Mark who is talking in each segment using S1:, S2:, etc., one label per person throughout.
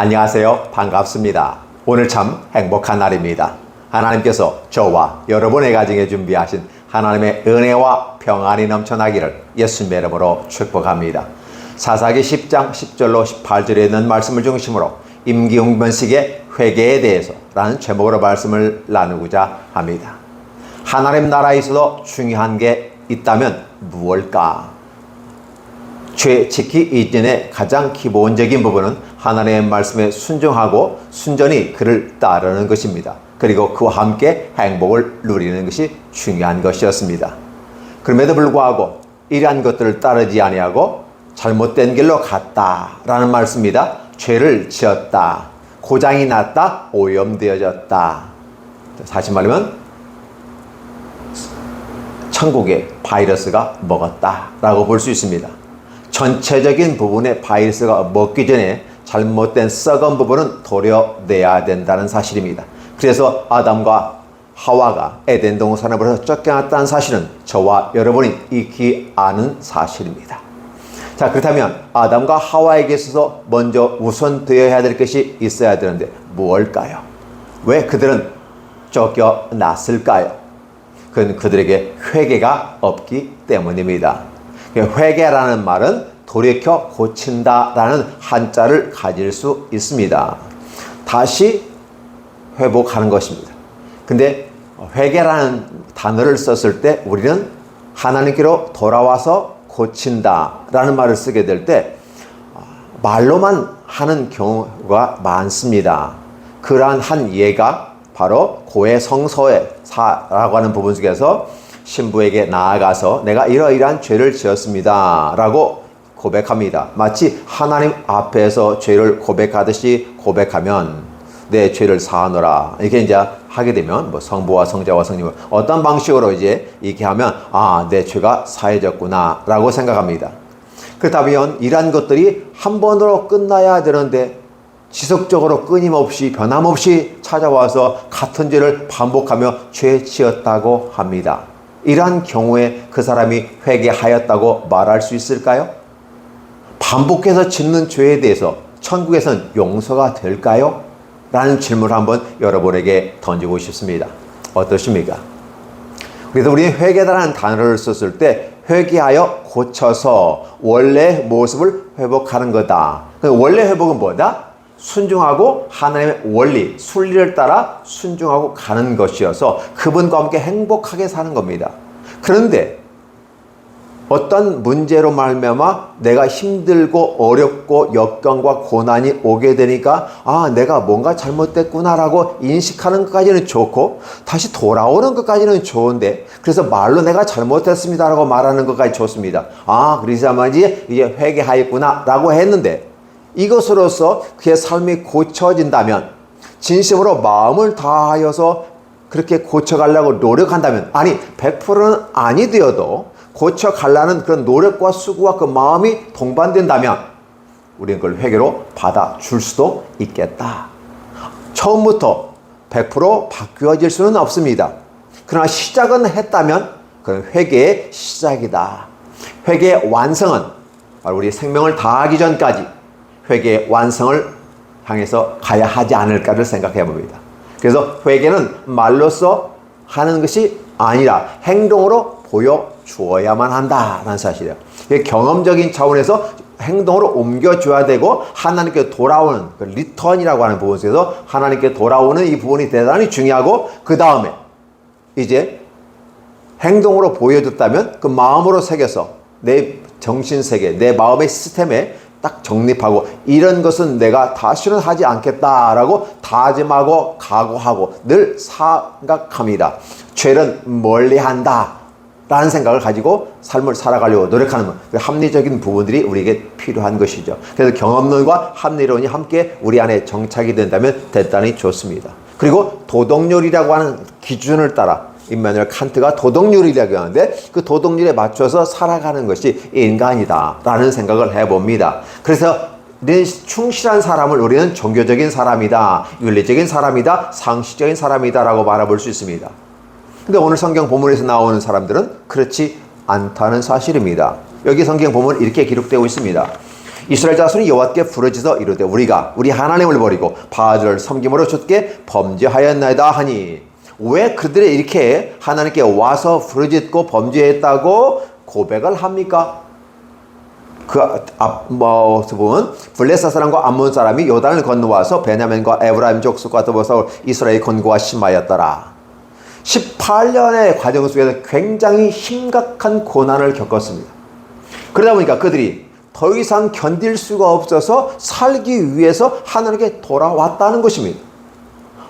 S1: 안녕하세요. 반갑습니다. 오늘 참 행복한 날입니다. 하나님께서 저와 여러분의 가정에 준비하신 하나님의 은혜와 평안이 넘쳐나기를 예수님의 이름으로 축복합니다. 사사기 10장 10절로 18절에 있는 말씀을 중심으로 임기훈 변식의 회개에 대해서 라는 제목으로 말씀을 나누고자 합니다. 하나님 나라에서도 중요한 게 있다면 무엇일까? 죄 지키 이전의 가장 기본적인 부분은 하나님의 말씀에 순종하고 순전히 그를 따르는 것입니다. 그리고 그와 함께 행복을 누리는 것이 중요한 것이었습니다. 그럼에도 불구하고 이러한 것들을 따르지 아니하고 잘못된 길로 갔다라는 말씀입니다. 죄를 지었다, 고장이 났다, 오염되어졌다. 다시 말하면 천국에 바이러스가 먹었다라고 볼 수 있습니다. 전체적인 부분에 바이러스가 먹기 전에 잘못된 썩은 부분은 도려내야 된다는 사실입니다. 그래서 아담과 하와가 에덴 동산으로부터 쫓겨났다는 사실은 저와 여러분이 익히 아는 사실입니다. 자, 그렇다면 아담과 하와에게 있어서 먼저 우선되어야 될 것이 있어야 되는데 무엇일까요? 왜 그들은 쫓겨났을까요? 그건 그들에게 회개가 없기 때문입니다. 회개라는 말은 돌이켜 고친다라는 한자를 가질 수 있습니다. 다시 회복하는 것입니다. 근데 회개라는 단어를 썼을 때 우리는 하나님께로 돌아와서 고친다라는 말을 쓰게 될 때 말로만 하는 경우가 많습니다. 그러한 한 예가 바로 고해성서라고 하는 부분 속에서 신부에게 나아가서 내가 이러이러한 죄를 지었습니다 라고 고백합니다. 마치 하나님 앞에서 죄를 고백하듯이 고백하면 내 죄를 사하노라 이렇게 이제 하게 되면 뭐 성부와 성자와 성령을 어떤 방식으로 이제 이렇게 하면 내 죄가 사해졌구나 라고 생각합니다. 그렇다면 이러한 것들이 한 번으로 끝나야 되는데 지속적으로 끊임없이 변함없이 찾아와서 같은 죄를 반복하며 죄 지었다고 합니다. 이러한 경우에 그 사람이 회개하였다고 말할 수 있을까요? 반복해서 짓는 죄에 대해서 천국에서는 용서가 될까요? 라는 질문을 한번 여러분에게 던지고 싶습니다. 어떠십니까? 그래서 우리는 회개라는 단어를 썼을 때 회개하여 고쳐서 원래 모습을 회복하는 거다. 원래 회복은 뭐다? 순종하고 하나님의 원리, 순리를 따라 순종하고 가는 것이어서 그분과 함께 행복하게 사는 겁니다. 그런데 어떤 문제로 말미암아 내가 힘들고 어렵고 역경과 고난이 오게 되니까 내가 뭔가 잘못됐구나라고 인식하는 것까지는 좋고 다시 돌아오는 것까지는 좋은데 그래서 말로 내가 잘못했습니다라고 말하는 것까지 좋습니다. 그래서만이 이제 회개하였구나라고 했는데 이것으로서 그의 삶이 고쳐진다면 진심으로 마음을 다하여서 그렇게 고쳐가려고 노력한다면 100%는 아니되어도 고쳐가려는 그런 노력과 수고와 그 마음이 동반된다면 우리는 그걸 회개로 받아줄 수도 있겠다. 처음부터 100% 바뀌어질 수는 없습니다. 그러나 시작은 했다면 그건 회개의 시작이다. 회개의 완성은 바로 우리 생명을 다하기 전까지 회개의 완성을 향해서 가야 하지 않을까를 생각해 봅니다. 그래서 회개는 말로써 하는 것이 아니라 행동으로 보여주어야만 한다는 사실이에요. 경험적인 차원에서 행동으로 옮겨줘야 되고 하나님께 돌아오는 그 리턴이라고 하는 부분 속에서 하나님께 돌아오는 이 부분이 대단히 중요하고 그 다음에 이제 행동으로 보여줬다면 그 마음으로 새겨서 내 정신세계, 내 마음의 시스템에 딱 정립하고 이런 것은 내가 다시는 하지 않겠다라고 다짐하고 각오하고 늘 생각합니다. 죄는 멀리한다 라는 생각을 가지고 삶을 살아가려고 노력하는 합리적인 부분들이 우리에게 필요한 것이죠. 그래서 경험론과 합리론이 함께 우리 안에 정착이 된다면 대단히 좋습니다. 그리고 도덕률이라고 하는 기준을 따라 임마누엘 칸트가 도덕률이라고 하는데 그 도덕률에 맞춰서 살아가는 것이 인간이다라는 생각을 해봅니다. 그래서 충실한 사람을 우리는 종교적인 사람이다, 윤리적인 사람이다, 상식적인 사람이다 라고 바라볼 수 있습니다. 근데 오늘 성경 본문에서 나오는 사람들은 그렇지 않다는 사실입니다. 여기 성경 본문 이렇게 기록되고 있습니다. 이스라엘 자손이 여호와께 부르짖어 이르되 우리가 우리 하나님을 버리고 바알을 섬김으로 주께 범죄하였나이다 하니. 왜 그들이 이렇게 하나님께 와서 부르짖고 범죄했다고 고백을 합니까? 그 보면 블레셋 사람과 암몬 사람이 요단을 건너와서 베냐민과 에브라임 족속과 더불어서 이스라엘 건고가 심하였더라. 18년의 과정 속에서 굉장히 심각한 고난을 겪었습니다. 그러다 보니까 그들이 더 이상 견딜 수가 없어서 살기 위해서 하나님께 돌아왔다는 것입니다.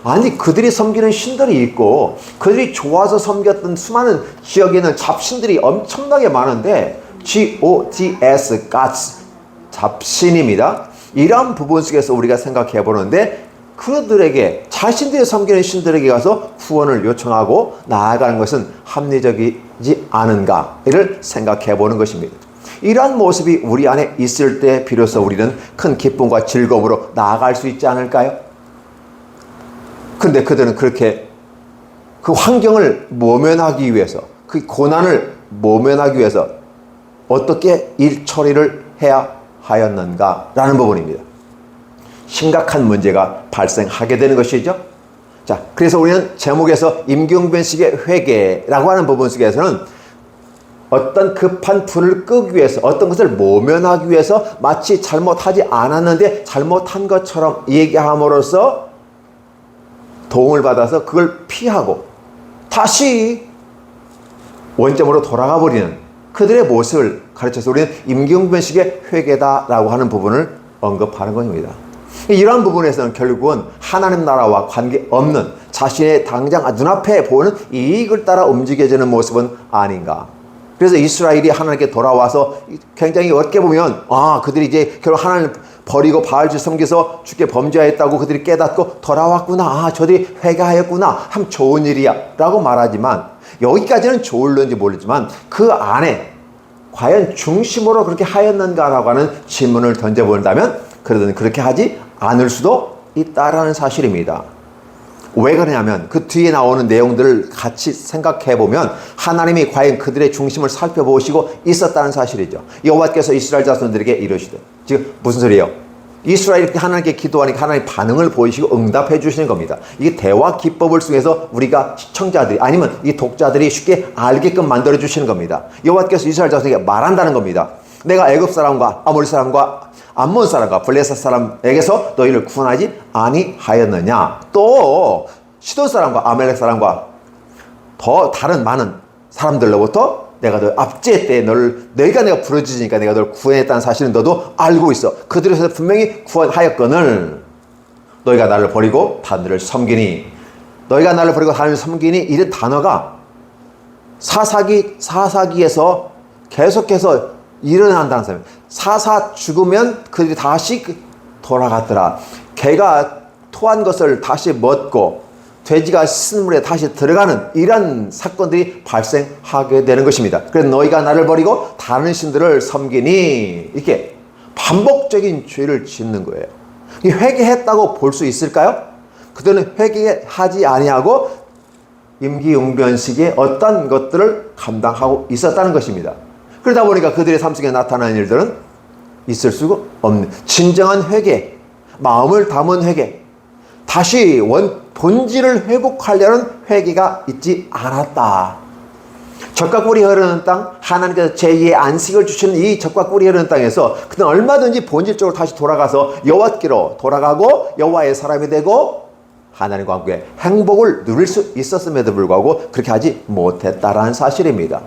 S1: 아니, 그들이 섬기는 신들이 있고 그들이 좋아서 섬겼던 수많은 지역에는 잡신들이 엄청나게 많은데 G-O-D-S, Gods, 잡신입니다. 이런 부분 속에서 우리가 생각해 보는데 그들에게 자신들이 섬기는 신들에게 가서 구원을 요청하고 나아가는 것은 합리적이지 않은가를 생각해 보는 것입니다. 이러한 모습이 우리 안에 있을 때 비로소 우리는 큰 기쁨과 즐거움으로 나아갈 수 있지 않을까요? 근데 그들은 그렇게 그 환경을 모면하기 위해서, 그 고난을 모면하기 위해서 어떻게 일 처리를 해야 하였는가라는 부분입니다. 심각한 문제가 발생하게 되는 것이죠. 자, 그래서 우리는 제목에서 임기응변식의 회개라고 하는 부분 속에서는 어떤 급한 불을 끄기 위해서, 어떤 것을 모면하기 위해서 마치 잘못하지 않았는데 잘못한 것처럼 얘기함으로써 도움을 받아서 그걸 피하고 다시 원점으로 돌아가 버리는 그들의 모습을 가르쳐서 우리는 임기응변식의 회개다라고 하는 부분을 언급하는 것입니다. 이러한 부분에서는 결국은 하나님 나라와 관계없는 자신의 당장 눈앞에 보는 이익을 따라 움직여지는 모습은 아닌가. 그래서 이스라엘이 하나님께 돌아와서 굉장히 어떻게 보면 그들이 이제 결국 하나님 버리고 바알을 섬겨서 주께 범죄했다고 그들이 깨닫고 돌아왔구나, 저들이 회개하였구나, 참 좋은 일이야 라고 말하지만, 여기까지는 좋을는지 모르지만 그 안에 과연 중심으로 그렇게 하였는가라고 하는 질문을 던져본다면 그러든 그렇게 하지 않을 수도 있다라는 사실입니다. 왜 그러냐면 그 뒤에 나오는 내용들을 같이 생각해 보면 하나님이 과연 그들의 중심을 살펴보시고 있었다는 사실이죠. 여호와께서 이스라엘 자손들에게 이르시되, 지금 무슨 소리예요? 이스라엘이 하나님께 기도하니까 하나님 반응을 보이시고 응답해 주시는 겁니다. 이게 대화 기법을 통해서 우리가 시청자들이 아니면 이 독자들이 쉽게 알게끔 만들어 주시는 겁니다. 여호와께서 이스라엘 자손에게 말한다는 겁니다. 내가 애굽 사람과 아모리 사람과 암몬 사람과 블레셋 사람에게서 너희를 구원하지 아니하였느냐? 또 시돈 사람과 아멜렉 사람과 더 다른 많은 사람들로부터 내가 너 압제 때 너희가 내가 부르짖으니까 내가 널 구원했다는 사실은 너도 알고 있어. 그들에서 분명히 구원하였거늘 너희가 나를 버리고 다른들을 섬기니, 너희가 나를 버리고 다른들을 섬기니, 이런 단어가 사사기에서 계속해서 일어난다는 사람. 사사 죽으면 그들이 다시 돌아갔더라. 개가 토한 것을 다시 먹고 돼지가 씻은 물에 다시 들어가는 이런 사건들이 발생하게 되는 것입니다. 그래서 너희가 나를 버리고 다른 신들을 섬기니, 이렇게 반복적인 죄를 짓는 거예요. 회개했다고 볼 수 있을까요? 그들은 회개하지 아니하고 임기응변식의 어떤 것들을 감당하고 있었다는 것입니다. 그러다 보니까 그들의 삶 속에 나타나는 일들은 있을 수가 없는 진정한 회개, 마음을 담은 회개, 다시 본질을 회복하려는 회개가 있지 않았다. 젖과 꿀이 흐르는 땅, 하나님께서 제2의 안식을 주시는 이 젖과 꿀이 흐르는 땅에서 그는 얼마든지 본질적으로 다시 돌아가서 여호와께로 돌아가고 여호와의 사람이 되고 하나님과 함께 행복을 누릴 수 있었음에도 불구하고 그렇게 하지 못했다라는 사실입니다.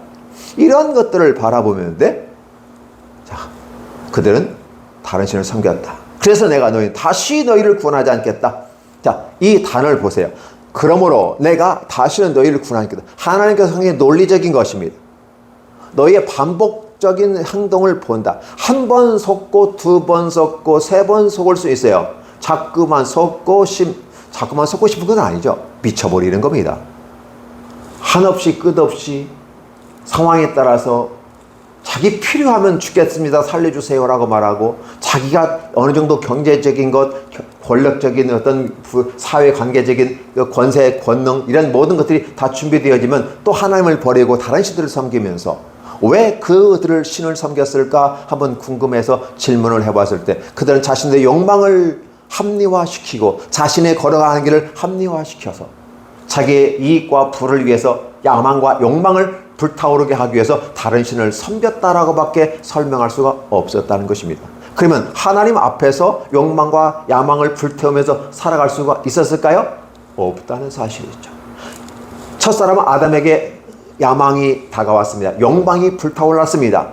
S1: 이런 것들을 바라보는데, 자, 그들은 다른 신을 섬겼다. 그래서 내가 다시 너희를 구원하지 않겠다. 자, 이 단어를 보세요. 그러므로 내가 다시는 너희를 구원하겠다. 하나님께서 상당히 논리적인 것입니다. 너희의 반복적인 행동을 본다. 한 번 속고, 두 번 속고, 세 번 속을 수 있어요. 자꾸만 속고 싶은 건 아니죠. 미쳐버리는 겁니다. 한없이 끝없이 상황에 따라서 자기 필요하면 죽겠습니다, 살려주세요라고 말하고, 자기가 어느 정도 경제적인 것, 권력적인 어떤 사회관계적인 권세, 권능 이런 모든 것들이 다 준비되어지면 또 하나님을 버리고 다른 신들을 섬기면서 왜 그들을 신을 섬겼을까 한번 궁금해서 질문을 해봤을 때 그들은 자신의 욕망을 합리화시키고 자신의 걸어가는 길을 합리화시켜서 자기의 이익과 부를 위해서 야망과 욕망을 불타오르게 하기 위해서 다른 신을 섬겼다라고밖에 설명할 수가 없었다는 것입니다. 그러면 하나님 앞에서 욕망과 야망을 불태우면서 살아갈 수가 있었을까요? 없다는 사실이죠. 첫사람 아담에게 야망이 다가왔습니다. 욕망이 불타올랐습니다.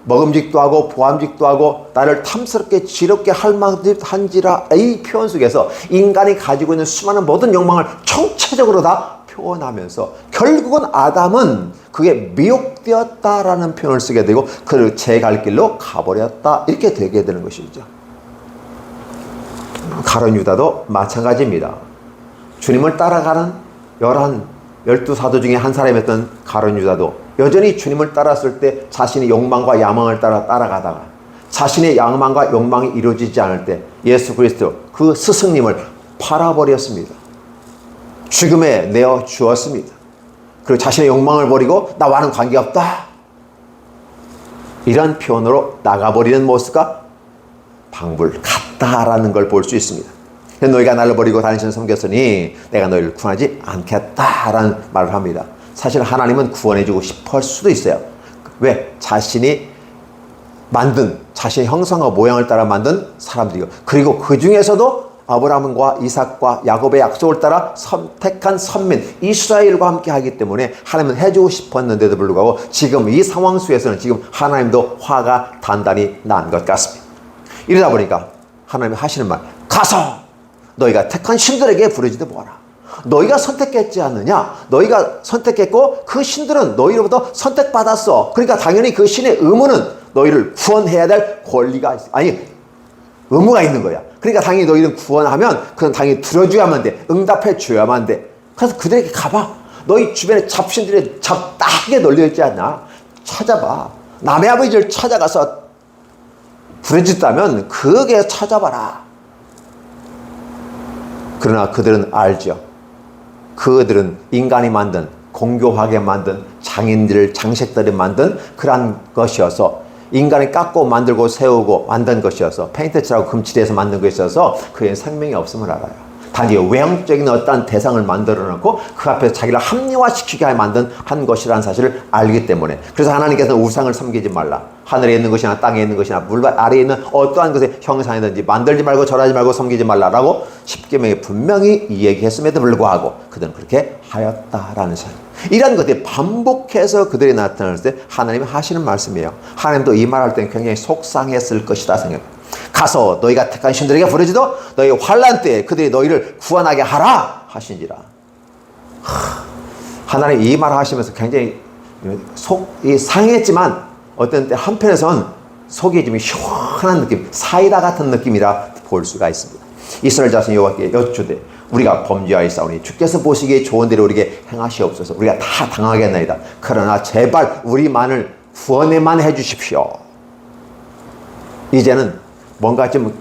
S1: 먹음직도 하고 보암직도 하고 나를 탐스럽게 지럽게 할 만한지라 이 표현 속에서 인간이 가지고 있는 수많은 모든 욕망을 총체적으로 다 표현하면서 결국은 아담은 그게 미혹되었다라는 표현을 쓰게 되고 그 제 갈 길로 가버렸다 이렇게 되게 되는 것이죠. 가룟 유다도 마찬가지입니다. 주님을 따라가는 12사도 중에 한 사람이었던 가룟 유다도 여전히 주님을 따랐을 때 자신의 욕망과 야망을 따라가다가 자신의 야망과 욕망이 이루어지지 않을 때 예수 그리스도 그 스승님을 팔아버렸습니다. 죽음에 내어 주었습니다. 그리고 자신의 욕망을 버리고 나와는 관계없다. 이런 표현으로 나가버리는 모습과 방불 같다라는 걸 볼 수 있습니다. 너희가 나를 버리고 다른 신을 섬겼으니 내가 너희를 구원하지 않겠다라는 말을 합니다. 사실 하나님은 구원해주고 싶어 할 수도 있어요. 왜? 자신이 만든 자신의 형상과 모양을 따라 만든 사람들이고 그리고 그 중에서도 아브라함과 이삭과 야곱의 약속을 따라 선택한 선민 이스라엘과 함께 하기 때문에 하나님은 해주고 싶었는데도 불구하고 지금 이 상황 속에서는 지금 하나님도 화가 단단히 난 것 같습니다. 이러다 보니까 하나님이 하시는 말, 가서 너희가 택한 신들에게 부르짖어 보아라. 너희가 선택했지 않느냐? 너희가 선택했고 그 신들은 너희로부터 선택받았어. 그러니까 당연히 그 신의 의무는 너희를 구원해야 될 권리가 있어. 아니, 의무가 있는 거야. 그러니까 당연히 너희는 구원하면 그건 당연히 들어줘야만 돼. 응답해 줘야만 돼. 그래서 그들에게 가봐. 너희 주변에 잡신들이 잡다하게 널려있지 않나? 찾아봐. 남의 아버지를 찾아가서 부르짖다면 그게 찾아봐라. 그러나 그들은 알죠. 그들은 인간이 만든 공교하게 만든 장인들 장식들이 만든 그러한 것이어서 인간이 깎고 만들고 세우고 만든 것이어서 페인트칠하고 금칠해서 만든 것이어서 그에 생명이 없음을 알아요. 단지 외형적인 어떤 대상을 만들어 놓고 그 앞에서 자기를 합리화시키게 만든 한 것이라는 사실을 알기 때문에 그래서 하나님께서는 우상을 섬기지 말라. 하늘에 있는 것이나 땅에 있는 것이나 물 아래에 있는 어떠한 것의 형상이든지 만들지 말고 절하지 말고 섬기지 말라라고 십계명에 분명히 이야기했음에도 불구하고 그들은 그렇게 하였다라는 사실. 이런 것들이 반복해서 그들이 나타날 때 하나님이 하시는 말씀이에요. 하나님도 이 말할 때는 굉장히 속상했을 것이다 생각합니다. 가서 너희가 택한 신들에게 부르짖어 너희 환난 때에 그들이 너희를 구원하게 하라 하신지라. 하나님 이 말 하시면서 굉장히 속이 상했지만 어떤 때 한편에선 속이 좀 시원한 느낌, 사이다 같은 느낌이라 볼 수가 있습니다. 이스라엘 자손 여호와께 여쭈되 우리가 범죄하였사오니 주께서 보시기에 좋은 대로 우리에게 행하시옵소서. 우리가 다 당하겠나이다. 그러나 제발 우리만을 구원에만 해주십시오. 이제는 뭔가 좀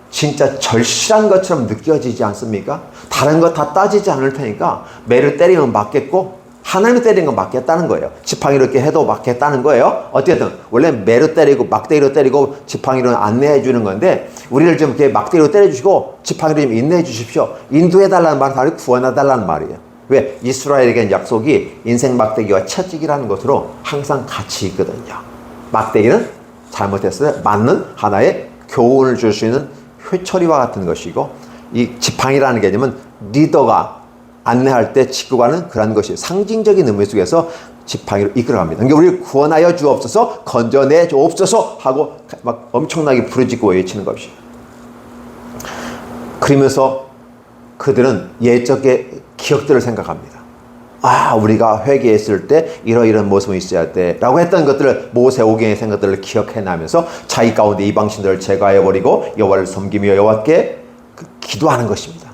S1: 진짜 절실한 것처럼 느껴지지 않습니까? 다른 거 다 따지지 않을 테니까 매를 때리면 맞겠고 하나님이 때리는 건 맞겠다는 거예요. 지팡이로 이렇게 해도 맞겠다는 거예요. 어쨌든 원래 매로 때리고 막대기로 때리고 지팡이로 안내해 주는 건데 우리를 좀 이렇게 막대기로 때려주시고 지팡이로 좀 인내해 주십시오. 인도해달라는 말은 다르게 구원해달라는 말이에요. 왜? 이스라엘에게는 약속이 인생 막대기와 채찍이라는 것으로 항상 같이 있거든요. 막대기는 잘못했을 때 맞는 하나의 교훈을 줄 수 있는 회초리와 같은 것이고 이 지팡이라는 개념은 리더가 안내할 때 지고 가는 그런 것이 상징적인 의미 속에서 지팡이로 이끌어갑니다. 그러니까 우리를 구원하여 주옵소서 건져내 주옵소서 하고 막 엄청나게 부르짖고 외치는 것이에요. 그러면서 그들은 예적의 기억들을 생각합니다. 아, 우리가 회개했을 때 이러이런 모습이 있어야 돼 라고 했던 것들을 모세 오경의 생각들을 기억해나면서 자기 가운데 이방신들을 제거해버리고 여호와를 섬기며 여호와께 기도하는 것입니다.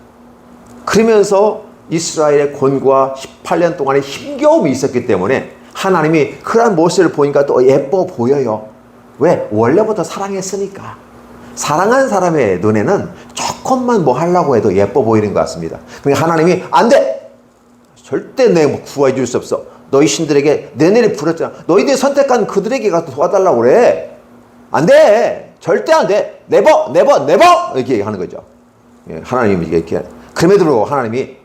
S1: 그러면서 이스라엘의 권고와 18년 동안의 힘겨움이 있었기 때문에 하나님이 그런 모습을 보니까 또 예뻐 보여요. 왜? 원래부터 사랑했으니까. 사랑하는 사람의 눈에는 조금만 뭐 하려고 해도 예뻐 보이는 것 같습니다. 그러니까 하나님이 안 돼! 절대 내 구원해 줄 수 없어. 너희 신들에게 내내를 부렸잖아. 너희들이 선택한 그들에게 가서 도와달라고 그래. 안 돼. 절대 안 돼. 네버, 네버, 네버! 이렇게 하는 거죠. 예, 하나님이 이렇게. 그럼에도 불구하고 하나님이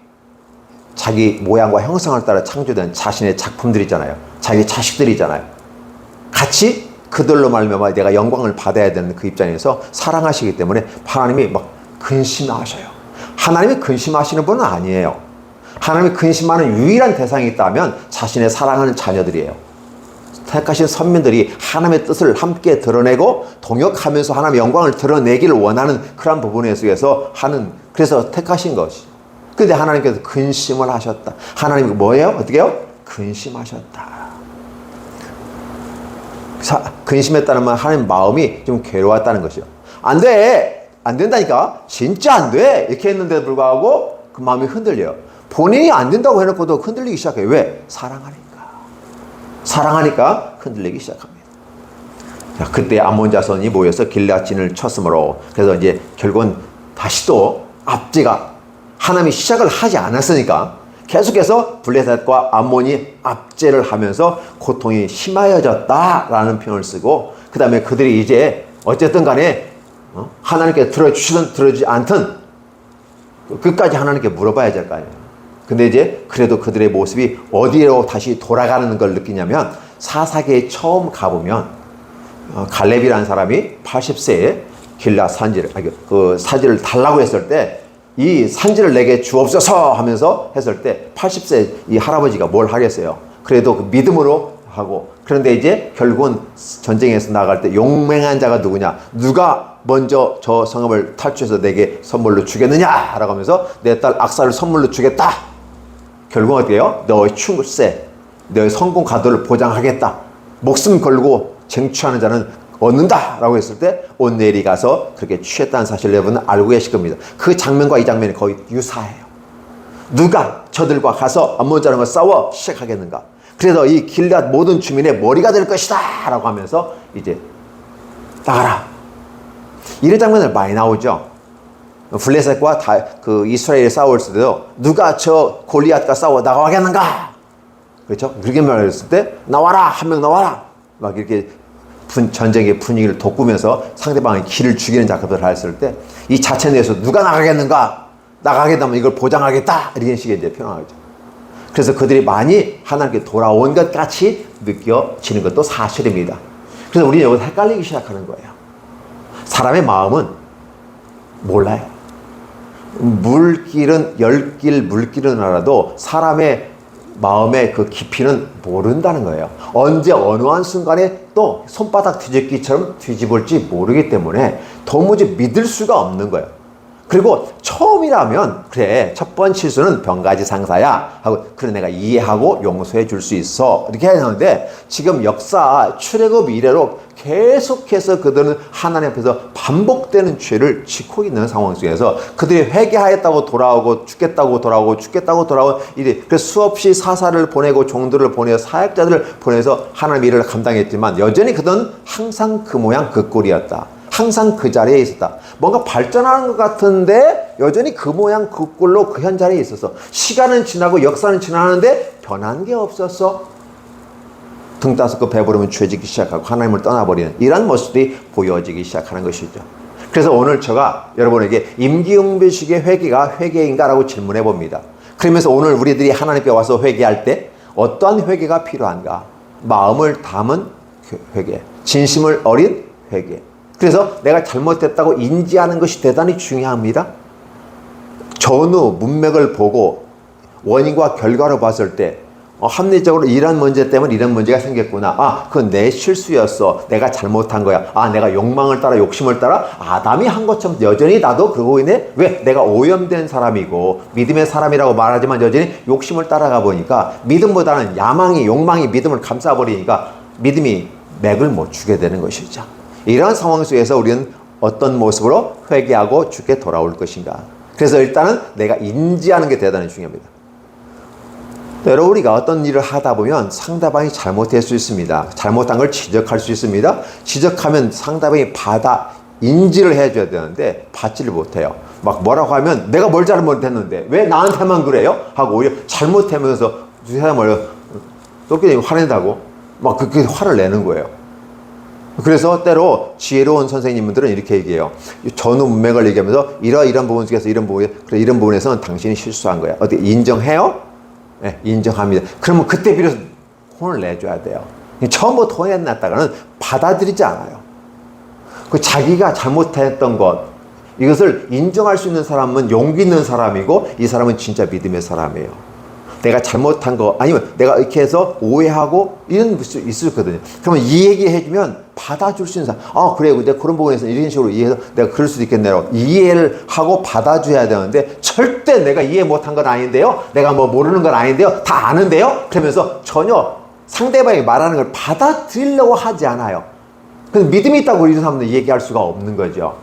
S1: 자기 모양과 형상을 따라 창조된 자신의 작품들 있잖아요. 자기 자식들이 있잖아요. 같이 그들로 말미암아 내가 영광을 받아야 되는 그 입장에서 사랑하시기 때문에 하나님이 막 근심하셔요. 하나님이 근심하시는 분은 아니에요. 하나님이 근심하는 유일한 대상이 있다면 자신의 사랑하는 자녀들이에요. 택하신 선민들이 하나님의 뜻을 함께 드러내고 동역하면서 하나님의 영광을 드러내기를 원하는 그런 부분에 의해서 하는, 그래서 택하신 것이. 근데 하나님께서 근심을 하셨다. 하나님이 뭐예요? 어떻게 해요? 근심하셨다. 근심했다는 말 하나님 마음이 좀 괴로웠다는 것이요. 안 돼! 안 된다니까? 진짜 안 돼! 이렇게 했는데도 불구하고 그 마음이 흔들려요. 본인이 안 된다고 해놓고도 흔들리기 시작해요. 왜? 사랑하니까 흔들리기 시작합니다. 자, 그때 암몬 자손이 모여서 길앗진을 쳤으므로, 그래서 이제 결국은 다시 또 압제가, 하나님이 시작을 하지 않았으니까 계속해서 블레셋과 암몬이 압제를 하면서 고통이 심하여졌다라는 표현을 쓰고, 그 다음에 그들이 이제 어쨌든 간에 하나님께 들어주시든 들어주지 않든 끝까지 하나님께 물어봐야 될 거 아니에요. 근데 이제 그래도 그들의 모습이 어디로 다시 돌아가는 걸 느끼냐면, 사사기에 처음 가보면 갈렙이라는 사람이 80세에 길앗 산지를, 그 사지를 달라고 했을 때, 이 산지를 내게 주옵소서 하면서 했을 때 80세 이 할아버지가 뭘 하겠어요. 그래도 그 믿음으로 하고, 그런데 이제 결국은 전쟁에서 나갈 때 용맹한 자가 누구냐, 누가 먼저 저 성읍을 탈취해서 내게 선물로 주겠느냐라고 하면서 내 딸 악사를 선물로 주겠다. 결국은 어떻게 해요? 너의 출세, 너의 성공 가도를 보장하겠다. 목숨 걸고 쟁취하는 자는 얻는다라고 했을 때 온넬이 가서 그렇게 취했다는 사실을 여러분은 알고 계실 겁니다. 그 장면과 이 장면이 거의 유사해요. 누가 저들과 가서 암몬 자랑과 싸워 시작하겠는가. 그래서 이 길앗 모든 주민의 머리가 될 것이다 라고 하면서 이제 나가라. 이런 장면들 많이 나오죠. 블레셋과 그 이스라엘이 싸울 때도 누가 저 골리앗과 싸워 나가겠는가. 그렇죠? 그렇게 말했을 때 나와라, 한 명 나와라. 막 이렇게 전쟁의 분위기를 돋구면서 상대방의 기를 죽이는 작업을 했을 때 이 자체 내에서 누가 나가겠는가, 나가겠다면 이걸 보장하겠다, 이런 식의 이제 표현하죠. 그래서 그들이 많이 하나님께 돌아온 것 같이 느껴지는 것도 사실입니다. 그래서 우리는 여기서 헷갈리기 시작하는 거예요. 사람의 마음은 몰라요. 물길은 10길 물길은 알아도 사람의 마음의 그 깊이는 모른다는 거예요. 언제 어느 한 순간에 또 손바닥 뒤집기처럼 뒤집을지 모르기 때문에 도무지 믿을 수가 없는 거예요. 그리고 처음이라면 그래, 첫 번 실수는 병가지상사야 하고 그래 내가 이해하고 용서해 줄 수 있어 이렇게 해야 하는데, 지금 역사 출애굽 이래로 계속해서 그들은 하나님 앞에서 반복되는 죄를 짓고 있는 상황 속에서 그들이 회개하였다고 돌아오고 죽겠다고 돌아오고 죽겠다고 돌아오고 이래, 그래서 수없이 사사를 보내고 종들을 보내서 사역자들을 보내서 하나님 일을 감당했지만 여전히 그들은 항상 그 모양 그 꼴이었다. 항상 그 자리에 있었다. 뭔가 발전하는 것 같은데 여전히 그 모양 그 꼴로 그 현 자리에 있었어. 시간은 지나고 역사는 지나는데 변한 게 없었어. 등 따숩고 배부르면 죄짓기 시작하고 하나님을 떠나버리는 이런 모습들이 보여지기 시작하는 것이죠. 그래서 오늘 제가 여러분에게 임기응변식의 회개가 회개인가 라고 질문해 봅니다. 그러면서 오늘 우리들이 하나님께 와서 회개할 때 어떠한 회개가 필요한가? 마음을 담은 회개, 진심을 어린 회개. 그래서 내가 잘못했다고 인지하는 것이 대단히 중요합니다. 전후 문맥을 보고 원인과 결과로 봤을 때 합리적으로 이런 문제 때문에 이런 문제가 생겼구나. 아, 그건 내 실수였어. 내가 잘못한 거야. 아, 내가 욕망을 따라 욕심을 따라 아담이 한 것처럼 여전히 나도 그러고 있네. 왜? 내가 오염된 사람이고 믿음의 사람이라고 말하지만 여전히 욕심을 따라가 보니까 믿음보다는 야망이, 욕망이 믿음을 감싸버리니까 믿음이 맥을 못 추게 되는 것이죠. 이러한 상황 속에서 우리는 어떤 모습으로 회개하고 주께 돌아올 것인가. 그래서 일단은 내가 인지하는 게 대단히 중요합니다. 여러분, 우리가 어떤 일을 하다 보면 상대방이 잘못할 수 있습니다. 잘못한 걸 지적할 수 있습니다. 지적하면 상대방이 받아 인지를 해줘야 되는데 받지를 못해요. 막 뭐라고 하면 내가 뭘 잘못했는데 왜 나한테만 그래요? 하고 오히려 잘못하면서 두 사람을 쫓기니 화낸다고? 막 그렇게 화를 내는 거예요. 그래서 때로 지혜로운 선생님들은 이렇게 얘기해요. 전후 문맥을 얘기하면서 이런 부분 중에서 이런 부분에서는 당신이 실수한 거야. 어떻게 인정해요? 네, 인정합니다. 그러면 그때 비로소 혼을 내줘야 돼요. 처음부터 혼을 냈다가는 받아들이지 않아요. 그 자기가 잘못했던 것, 이것을 인정할 수 있는 사람은 용기 있는 사람이고, 이 사람은 진짜 믿음의 사람이에요. 내가 잘못한 거, 아니면 내가 이렇게 해서 오해하고 이런 수 있었거든요. 그러면 이 얘기 해주면 받아줄 수 있는 사람, 그래, 내가 그런 부분에서 이런 식으로 이해해서 내가 그럴 수도 있겠네요. 이해를 하고 받아줘야 되는데, 절대 내가 이해 못한 건 아닌데요, 내가 뭐 모르는 건 아닌데요, 다 아는데요, 그러면서 전혀 상대방이 말하는 걸 받아들이려고 하지 않아요. 그래서 믿음이 있다고 이런 사람들은 얘기할 수가 없는 거죠.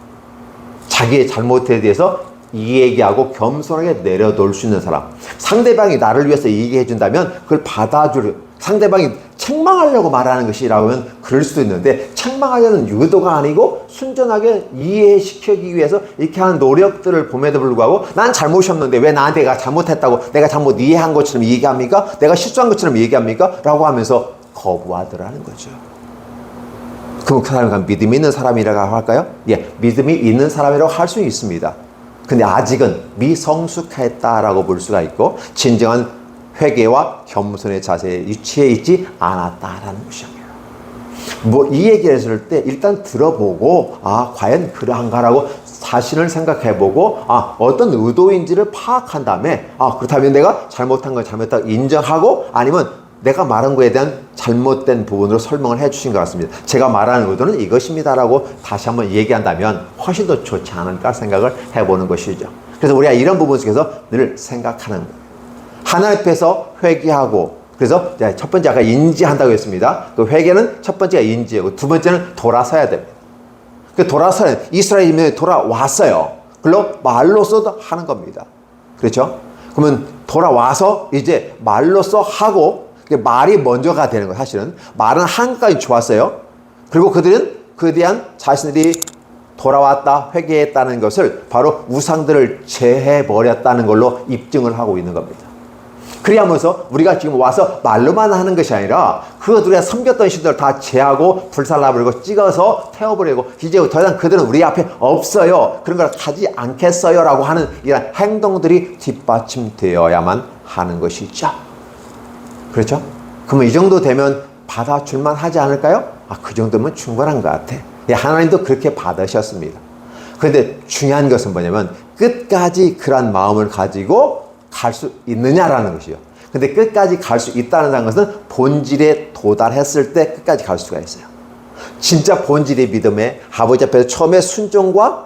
S1: 자기의 잘못에 대해서 이 얘기하고 겸손하게 내려놓을 수 있는 사람. 상대방이 나를 위해서 얘기해 준다면 그걸 받아줄, 상대방이 책망하려고 말하는 것이라면 그럴 수도 있는데, 책망하려는 유도가 아니고 순전하게 이해시키기 위해서 이렇게 하는 노력들을 봄에도 불구하고, 난 잘못이 없는데 왜 나한테 내가 잘못했다고 내가 잘못 이해한 것처럼 얘기합니까? 내가 실수한 것처럼 얘기합니까? 라고 하면서 거부하더라는 거죠. 그럼 그 사람이 믿음이 있는 사람이라고 할까요? 예, 믿음이 있는 사람이라고 할 수 있습니다. 근데 아직은 미성숙했다라고 볼 수가 있고, 진정한 회개와 겸손의 자세에 위치해 있지 않았다라는 것입니다. 뭐 이 얘기를 했을 때 일단 들어보고, 과연 그러한가라고 자신을 생각해보고, 어떤 의도인지를 파악한 다음에, 그렇다면 내가 잘못한 걸 잘못했다고 인정하고, 아니면 내가 말한 거에 대한 잘못된 부분으로 설명을 해주신 것 같습니다. 제가 말하는 의도는 이것입니다라고 다시 한번 얘기한다면 훨씬 더 좋지 않을까 생각을 해보는 것이죠. 그래서 우리가 이런 부분 속에서 늘 생각하는 거예요. 하나님 앞에서 회개하고, 그래서 첫 번째 아까 인지한다고 했습니다. 그 회개는 첫 번째가 인지하고, 두 번째는 돌아서야 됩니다. 그 돌아서는 이스라엘이 돌아왔어요. 그걸로 말로서도 하는 겁니다. 그렇죠? 그러면 돌아와서 이제 말로써 하고, 말이 먼저가 되는 거예요. 사실은 말은 한까지 좋았어요. 그리고 그들은 그에 대한 자신들이 돌아왔다, 회개했다는 것을 바로 우상들을 제해버렸다는 걸로 입증을 하고 있는 겁니다. 그리하면서 우리가 지금 와서 말로만 하는 것이 아니라 그들이 섬겼던 신들을 다 제하고 불살라버리고 찍어서 태워버리고, 이제 더 이상 그들은 우리 앞에 없어요, 그런 걸 하지 않겠어요 라고 하는 이런 행동들이 뒷받침되어야만 하는 것이죠. 그렇죠? 그러면 이 정도 되면 받아줄만 하지 않을까요? 그 정도면 충분한 것 같아. 예, 하나님도 그렇게 받으셨습니다. 그런데 중요한 것은 뭐냐면 끝까지 그런 마음을 가지고 갈 수 있느냐라는 것이요. 근데 끝까지 갈 수 있다는 것은 본질에 도달했을 때 끝까지 갈 수가 있어요. 진짜 본질의 믿음에 아버지 앞에서 처음에 순종과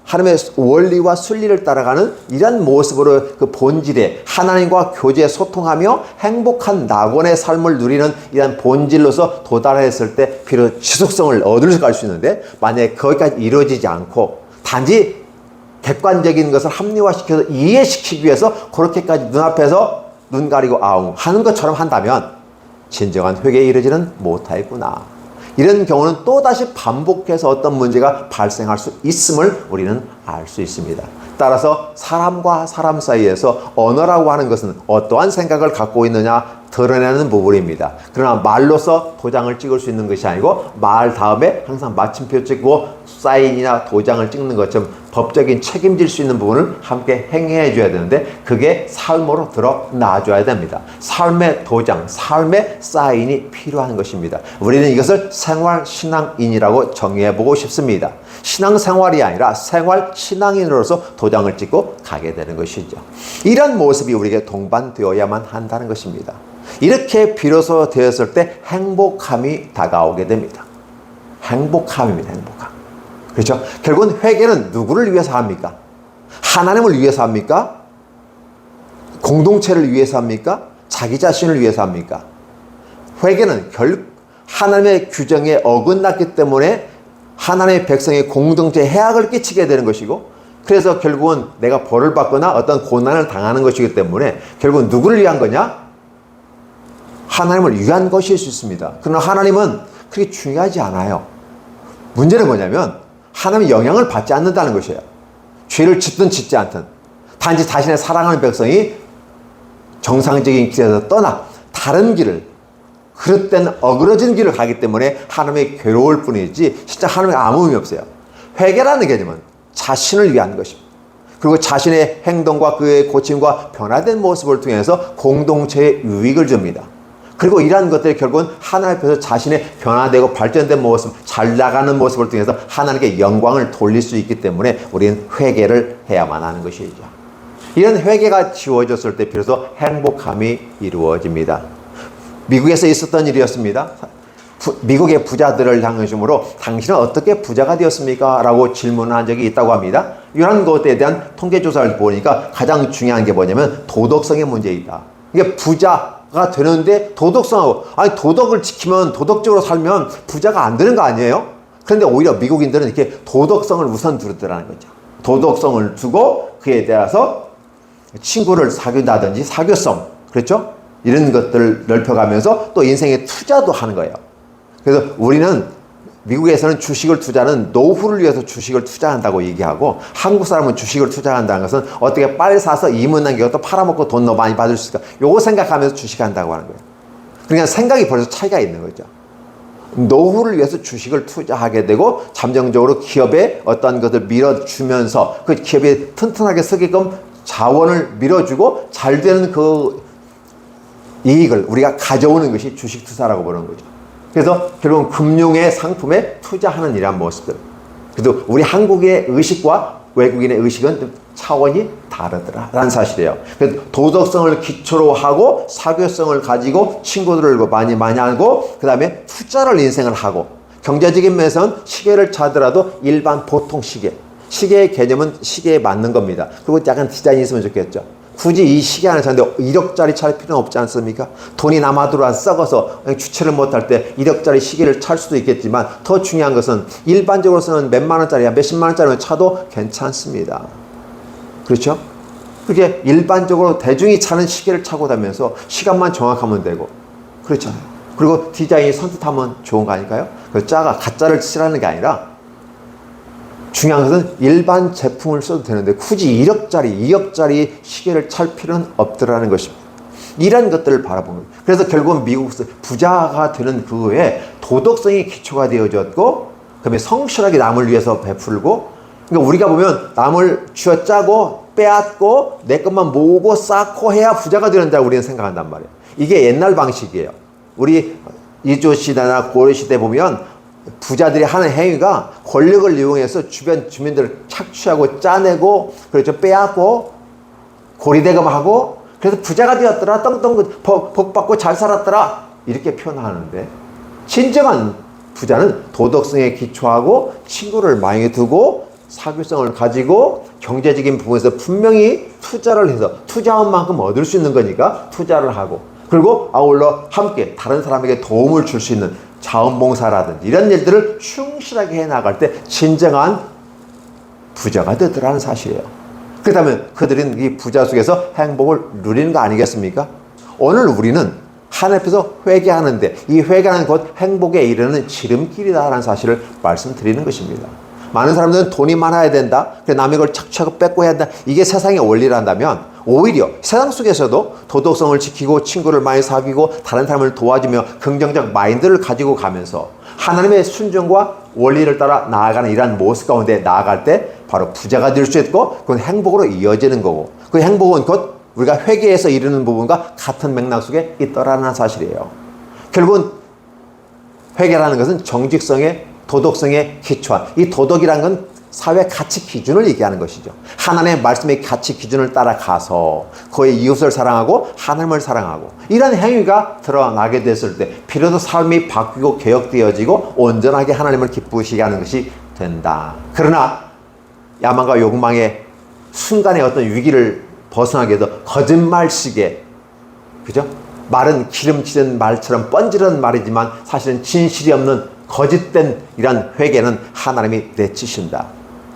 S1: 하나님의 원리와 순리를 따라가는 이런 모습으로 그 본질에 하나님과 교제 소통하며 행복한 낙원의 삶을 누리는 이런 본질로서 도달했을 때 비로소 지속성을 얻을 수 있는데, 만약에 거기까지 이루어지지 않고 단지 객관적인 것을 합리화시켜서 이해시키기 위해서 그렇게까지 눈앞에서 눈 가리고 아웅 하는 것처럼 한다면 진정한 회개에 이르지는 못하겠구나. 이런 경우는 또다시 반복해서 어떤 문제가 발생할 수 있음을 우리는 알 수 있습니다. 따라서 사람과 사람 사이에서 언어라고 하는 것은 어떠한 생각을 갖고 있느냐 드러내는 부분입니다. 그러나 말로서 도장을 찍을 수 있는 것이 아니고, 말 다음에 항상 마침표 찍고 사인이나 도장을 찍는 것처럼 법적인 책임질 수 있는 부분을 함께 행해 줘야 되는데, 그게 삶으로 드러나줘야 됩니다. 삶의 도장, 삶의 사인이 필요한 것입니다. 우리는 이것을 생활신앙인이라고 정의해보고 싶습니다. 신앙생활이 아니라 생활신앙인으로서 도장을 찍고 가게 되는 것이죠. 이런 모습이 우리에게 동반되어야만 한다는 것입니다. 이렇게 비로소 되었을 때 행복함이 다가오게 됩니다. 행복함입니다. 행복함. 그렇죠? 결국은 회개는 누구를 위해서 합니까? 하나님을 위해서 합니까? 공동체를 위해서 합니까? 자기 자신을 위해서 합니까? 회개는 하나님의 규정에 어긋났기 때문에 하나님의 백성의 공동체에 해악을 끼치게 되는 것이고, 그래서 결국은 내가 벌을 받거나 어떤 고난을 당하는 것이기 때문에 결국은 누구를 위한 거냐? 하나님을 위한 것일 수 있습니다. 그러나 하나님은 그렇게 중요하지 않아요. 문제는 뭐냐면 하나님의 영향을 받지 않는다는 것이에요. 죄를 짓든 짓지 않든 단지 자신의 사랑하는 백성이 정상적인 길에서 떠나 다른 길을 그릇 된 어그러진 길을 가기 때문에 하나님이 괴로울 뿐이지 진짜 하나님의 아무 의미 없어요. 회개라는 개념은 자신을 위한 것입니다. 그리고 자신의 행동과 그의 고침과 변화된 모습을 통해서 공동체에 유익을 줍니다. 그리고 이러한 것들이 결국은 하나님 앞에서 자신의 변화되고 발전된 모습, 잘 나가는 모습을 통해서 하나님께 영광을 돌릴 수 있기 때문에 우리는 회개를 해야만 하는 것이죠. 이런 회개가 지워졌을 때 비로소 행복함이 이루어집니다. 미국에서 있었던 일이었습니다. 미국의 부자들을 향하심으로 당신은 어떻게 부자가 되었습니까? 라고 질문한 적이 있다고 합니다. 이런 것에 대한 통계조사를 보니까 가장 중요한 게 뭐냐면 도덕성의 문제이다. 이게 부자가 되는데 도덕성하고, 아니 도덕을 지키면, 도덕적으로 살면 부자가 안 되는 거 아니에요? 그런데 오히려 미국인들은 이렇게 도덕성을 우선 두르더라는 거죠. 도덕성을 두고 그에 대해서 친구를 사귄다든지 사교성, 그렇죠? 이런 것들을 넓혀가면서 또 인생에 투자도 하는 거예요. 그래서 우리는 미국에서는 주식을 투자는 노후를 위해서 주식을 투자한다고 얘기하고, 한국 사람은 주식을 투자한다는 것은 어떻게 빨리 사서 이문 남기고 또 팔아먹고 돈 더 많이 받을 수 있을까, 요거 생각하면서 주식한다고 하는 거예요. 그러니까 생각이 벌써 차이가 있는 거죠. 노후를 위해서 주식을 투자하게 되고 잠정적으로 기업에 어떤 것을 밀어주면서 그 기업이 튼튼하게 서게끔 자원을 밀어주고 잘 되는 그 이익을 우리가 가져오는 것이 주식 투자라고 보는 거죠. 그래서 결국은 금융의 상품에 투자하는 이러한 모습들. 그래도 우리 한국의 의식과 외국인의 의식은 차원이 다르더라라는 사실이에요. 그래서 도덕성을 기초로 하고 사교성을 가지고 친구들을 많이 하고, 그 다음에 투자를 인생을 하고, 경제적인 면에서는 시계를 차더라도 일반 보통 시계의 개념은 시계에 맞는 겁니다. 그리고 약간 디자인이 있으면 좋겠죠. 굳이 이 시계 하나 샀는데 1억짜리 찰 필요는 없지 않습니까? 돈이 남아 들어와 썩어서 주체를 못할 때 1억짜리 시계를 찰 수도 있겠지만, 더 중요한 것은 일반적으로 쓰는 몇만 원짜리, 몇십만 원짜리 차도 괜찮습니다. 그렇죠? 그게 일반적으로 대중이 차는 시계를 차고 다니면서 시간만 정확하면 되고, 그렇잖아요. 그리고 디자인이 선뜻하면 좋은 거 아닐까요? 그 가짜를 칠하는 게 아니라 중요한 것은 일반 제품을 써도 되는데 굳이 1억짜리, 2억짜리 시계를 찰 필요는 없더라는 것입니다. 이런 것들을 바라보는 거예요. 그래서 결국은 미국에서 부자가 되는 그거에 도덕성이 기초가 되어졌고, 그 다음에 성실하게 남을 위해서 베풀고, 그러니까 우리가 보면 남을 쥐어짜고 빼앗고 내 것만 모으고 쌓고 해야 부자가 되는다고 우리는 생각한단 말이에요. 이게 옛날 방식이에요. 우리 이조 시대나 고려 시대 보면 부자들이 하는 행위가 권력을 이용해서 주변 주민들을 착취하고 짜내고, 그렇죠, 빼앗고 고리대금하고, 그래서 부자가 되었더라, 떵떵 복 받고 잘 살았더라, 이렇게 표현하는데, 진정한 부자는 도덕성에 기초하고 친구를 많이 두고 사교성을 가지고 경제적인 부분에서 분명히 투자를 해서 투자한 만큼 얻을 수 있는 거니까 투자를 하고, 그리고 아울러 함께 다른 사람에게 도움을 줄 수 있는 자원봉사라든지 이런 일들을 충실하게 해나갈 때 진정한 부자가 되더라는 사실이에요. 그렇다면 그들은 이 부자 속에서 행복을 누리는 거 아니겠습니까? 오늘 우리는 하나님 앞에서 회개하는데 이 회개하는 곧 행복에 이르는 지름길이다라는 사실을 말씀드리는 것입니다. 많은 사람들은 돈이 많아야 된다, 남의 걸 착취하고 뺏고 해야 된다, 이게 세상의 원리란다면, 오히려 세상 속에서도 도덕성을 지키고 친구를 많이 사귀고 다른 사람을 도와주며 긍정적 마인드를 가지고 가면서 하나님의 순종과 원리를 따라 나아가는 이러한 모습 가운데 나아갈 때 바로 부자가 될 수 있고, 그건 행복으로 이어지는 거고, 그 행복은 곧 우리가 회개해서 이루는 부분과 같은 맥락 속에 있더라는 사실이에요. 결국은 회개라는 것은 정직성의, 도덕성에 기초한, 이 도덕이라는 건 사회 가치 기준을 얘기하는 것이죠. 하나님의 말씀의 가치 기준을 따라가서 그의 이웃을 사랑하고 하나님을 사랑하고 이런 행위가 드러나게 됐을 때 비로소 삶이 바뀌고 개혁되어지고 온전하게 하나님을 기쁘시게 하는 것이 된다. 그러나 야망과 욕망의 순간의 어떤 위기를 벗어나게 해서 거짓말식의, 그죠? 말은 기름치는 말처럼 뻔질은 말이지만 사실은 진실이 없는 거짓된 이런 회개는 하나님이 내치신다.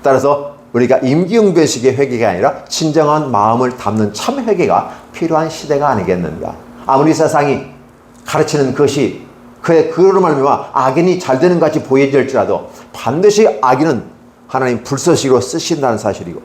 S1: 따라서 우리가 임기응변식의 회개가 아니라 진정한 마음을 담는 참 회개가 필요한 시대가 아니겠는가. 아무리 세상이 가르치는 것이 그로 말미암아 악인이 잘 되는 것 같이 보여질지라도 반드시 악인은 하나님 불서식으로 쓰신다는 사실이고,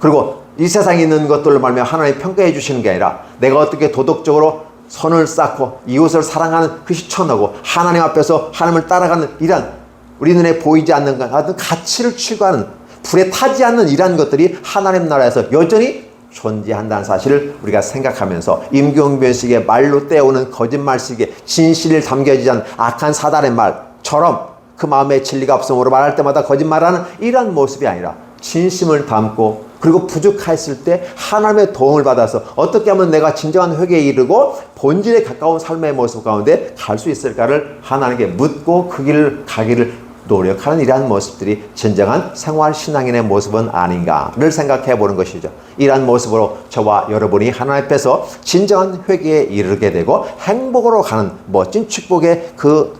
S1: 그리고 이 세상에 있는 것들로 말미암아 하나님 평가해 주시는 게 아니라 내가 어떻게 도덕적으로 손을 쌓고 이웃을 사랑하는 그 실천하고 하나님 앞에서 하나님을 따라가는 이런 우리 눈에 보이지 않는 같은 가치를 추구하는 불에 타지 않는 이러한 것들이 하나님 나라에서 여전히 존재한다는 사실을 우리가 생각하면서 임경변식의 말로 떼어오는 거짓말식의 진실을 담겨지지 않은 악한 사단의 말처럼 그 마음에 진리가 없음으로 말할 때마다 거짓말하는 이러한 모습이 아니라 진심을 담고 그리고 부족했을 때 하나님의 도움을 받아서 어떻게 하면 내가 진정한 회개에 이르고 본질에 가까운 삶의 모습 가운데 갈 수 있을까를 하나님께 묻고 그 길을 가기를 노력하는 이러한 모습들이 진정한 생활신앙인의 모습은 아닌가를 생각해 보는 것이죠. 이러한 모습으로 저와 여러분이 하나님 앞에서 진정한 회개에 이르게 되고 행복으로 가는 멋진 축복의 그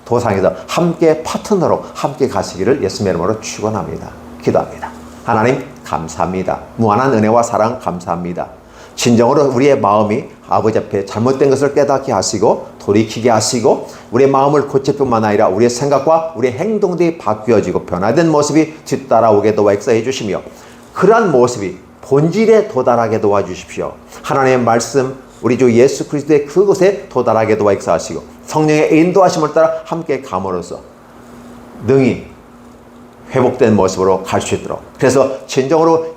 S1: 도상에서 함께 파트너로 함께 가시기를 예수님의 이름으로 축원합니다. 기도합니다. 하나님 감사합니다. 무한한 은혜와 사랑 감사합니다. 진정으로 우리의 마음이 아버지 앞에 잘못된 것을 깨닫게 하시고 돌이키게 하시고 우리의 마음을 고칠 뿐만 아니라 우리의 생각과 우리의 행동들이 바뀌어지고 변화된 모습이 뒤따라오게 도와해 주시며 그러한 모습이 본질에 도달하게 도와주십시오. 하나님의 말씀 우리 주 예수 그리스도의 그곳에 도달하게 도와하시고 성령의 인도하심을 따라 함께 감으로써 능히 회복된 모습으로 갈 수 있도록 그래서 진정으로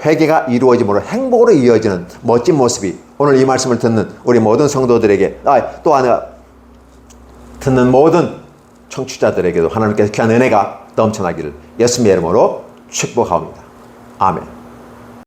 S1: 회개가 이루어짐으로 행복으로 이어지는 멋진 모습이 오늘 이 말씀을 듣는 우리 모든 성도들에게 또 하나 듣는 모든 청취자들에게도 하나님께서 귀한 은혜가 넘쳐나기를 예수님의 이름으로 축복합니다. 아멘.